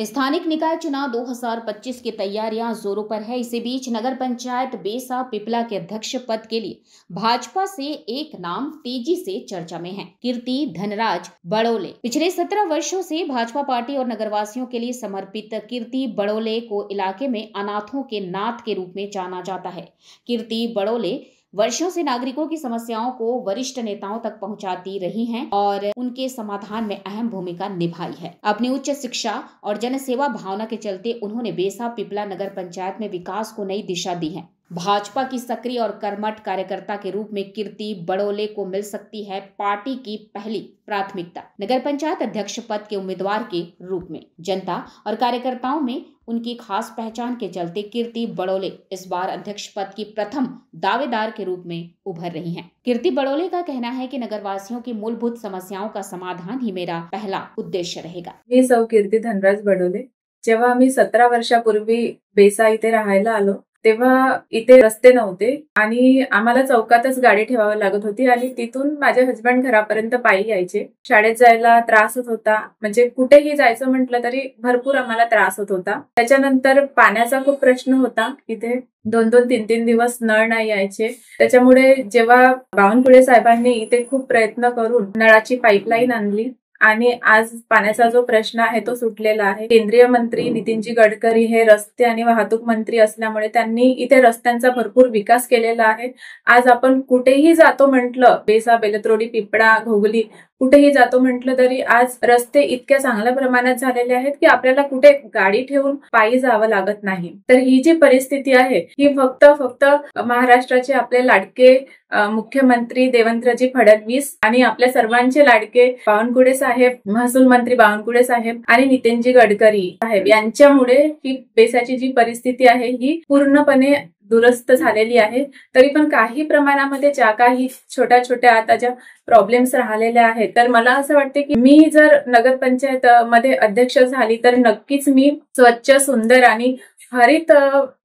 स्थानिक निकाय चुनाव 2025 की तैयारियां जोरों पर है। इसी बीच नगर पंचायत बेसा पिपला के अध्यक्ष पद के लिए भाजपा से एक नाम तेजी से चर्चा में है। कीर्ति धनराज बड़ोले। पिछले 17 वर्षों से भाजपा पार्टी और नगरवासियों के लिए समर्पित कीर्ति बड़ोले को इलाके में अनाथों के नाथ के रूप में जाना जाता है। कीर्ति बड़ोले वर्षों से नागरिकों की समस्याओं को वरिष्ठ नेताओं तक पहुंचाती रही हैं और उनके समाधान में अहम भूमिका निभाई है। अपनी उच्च शिक्षा और जनसेवा भावना के चलते उन्होंने बेसा पिपला नगर पंचायत में विकास को नई दिशा दी है। भाजपा की सक्रिय और कर्मठ कार्यकर्ता के रूप में कीर्ति बड़ोले को मिल सकती है पार्टी की पहली प्राथमिकता। नगर पंचायत अध्यक्ष पद के उम्मीदवार के रूप में जनता और कार्यकर्ताओं में उनकी खास पहचान के चलते कीर्ति बड़ोले इस बार अध्यक्ष पद की प्रथम दावेदार के रूप में उभर रही हैं। कीर्ति बड़ोले का कहना है कि नगरवासियों की मूलभूत समस्याओं का समाधान ही मेरा पहला उद्देश्य रहेगा। मी सौ कीर्ती धनराज बडोले। जेव्हा आम्ही 17 वर्षापूर्वी बेसा इथे राहायला आलो तेव्हा इथे रस्ते नव्हते आणि आम्हाला चौकातच गाडी ठेवावी लागत होती आणि तिथून माझे हसबंड घरापर्यंत पायी यायचे। शाळेत जायला त्रास होत होता, म्हणजे कुठेही जायचं म्हटलं तरी भरपूर आम्हाला त्रास होत होता। त्याच्यानंतर पाण्याचा खूप प्रश्न होता। इथे 2-2, 3-3 दिवस नळ नाही यायचे। त्याच्यामुळे जेव्हा बावनकुळे साहेबांनी इथे खूप प्रयत्न करून नळाची पाईपलाईन आणली आणि आज पाण्याचा जो प्रश्न आहे तो सुटलेला आहे। केंद्रीय मंत्री नितीनजी गडकरी हे रस्ते आणि वाहतूक मंत्री असल्यामुळे त्यांनी इथे रस्त्यांचा भरपूर विकास केलेला आहे। आज आपण कुठेही जातो म्हटलं, बेसा, बेलत्रोडी, पिपळा, घोगली कुठेही जातो म्हटलं तरी आज रस्ते इतक्या चांगल्या प्रमाणात झालेले आहेत की आपल्याला कुठे गाडी ठेवून पायी जावं लागत नाही। तर ही जी परिस्थिती आहे ही फक्त महाराष्ट्राचे आपले लाडके मुख्यमंत्री देवेंद्रजी फडणवीस आणि आपल्या सर्वांचे लाडके बावनकुळे साहेब, महसूल मंत्री बावनकुळे साहेब आणि नितीनजी गडकरी साहेब यांच्यामुळे ही बेसाची जी परिस्थिती आहे ही पूर्णपणे दुरुस्त झालेली आहे। तरी पण काही प्रमाणामध्ये ज्या काही छोट्या आता ज्या प्रॉब्लेम्स राहिलेल्या आहेत तर मला असं वाटते की मी जर नगरपंचायत मध्ये अध्यक्ष झाली तर नक्कीच मी स्वच्छ, सुंदर आणि हरित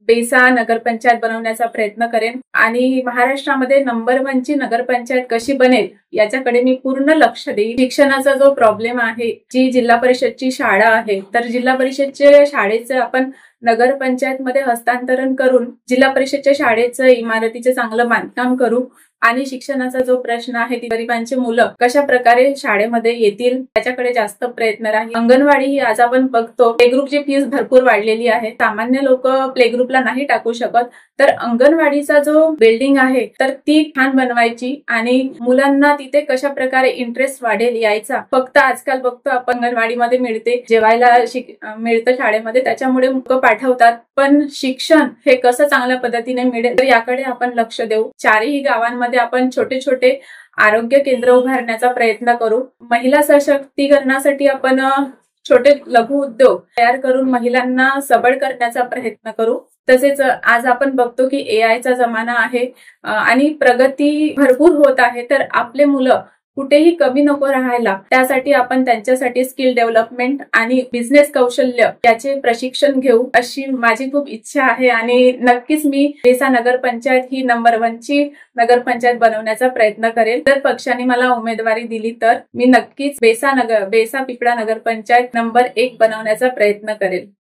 बेसा नगरपंचायत बनवण्याचा प्रयत्न करेन आणि महाराष्ट्रामध्ये नंबर 1 ची नगरपंचायत कशी बनेल याच्याकडे मी पूर्ण लक्ष देईन। शिक्षणाचा जो प्रॉब्लेम आहे, जी जिल्हा परिषदची शाळा आहे तर जिल्हा परिषदच्या शाळेचं आपण नगरपंचायत मध्ये हस्तांतरण करून जिल्हा परिषदच्या शाळेचं इमारतीचे चांगलं बांधकाम करू आणि शिक्षणाचा जो प्रश्न आहे गरिबांची मुलं कशा प्रकारे शाळेमध्ये येतील त्याच्याकडे जास्त प्रयत्न राहील। अंगणवाडी ही आज आपण बघतो प्ले ग्रुपची फीस भरपूर वाढलेली आहे। सामान्य लोक प्ले ग्रुपला नाही टाकू शकत, तर अंगणवाडीचा जो बिल्डिंग आहे तर ती छान बनवायची आणि मुलांना तिथे कशा प्रकारे इंटरेस्ट वाढेल यायचा। फक्त आजकाल बघतो आपण अंगणवाडीमध्ये मिळते, जेवायला मिळतं शाळेमध्ये, त्याच्यामुळे मुलं पाठवतात, पण शिक्षण हे कसं चांगल्या पद्धतीने मिळेल तर याकडे आपण लक्ष देऊ। चारही गावांमध्ये आपण छोटे आरोग्य केंद्र उभारण्याचा प्रयत्न करू। महिला सशक्तीकरणासाठी आपण छोटे लघु उद्योग तयार करून महिलांना सबळ करण्याचा प्रयत्न करू। तसेच आज आपण बघतो की AI चा जमाना आहे आणि प्रगती भरपूर होत आहे, तर आपले मुलं कुठेही कमी नको राहायला त्यासाठी आपण त्यांच्यासाठी स्किल डेव्हलपमेंट आणि बिझनेस कौशल्य याचे प्रशिक्षण घेऊ अशी माझी खूप इच्छा आहे आणि नक्कीच मी बेसा नगरपंचायत ही नंबर 1 ची नगरपंचायत बनवण्याचा प्रयत्न करेल। जर पक्षाने मला उमेदवारी दिली तर मी नक्कीच बेसा पिपळा नगरपंचायत नंबर 1 बनवण्याचा प्रयत्न करेल।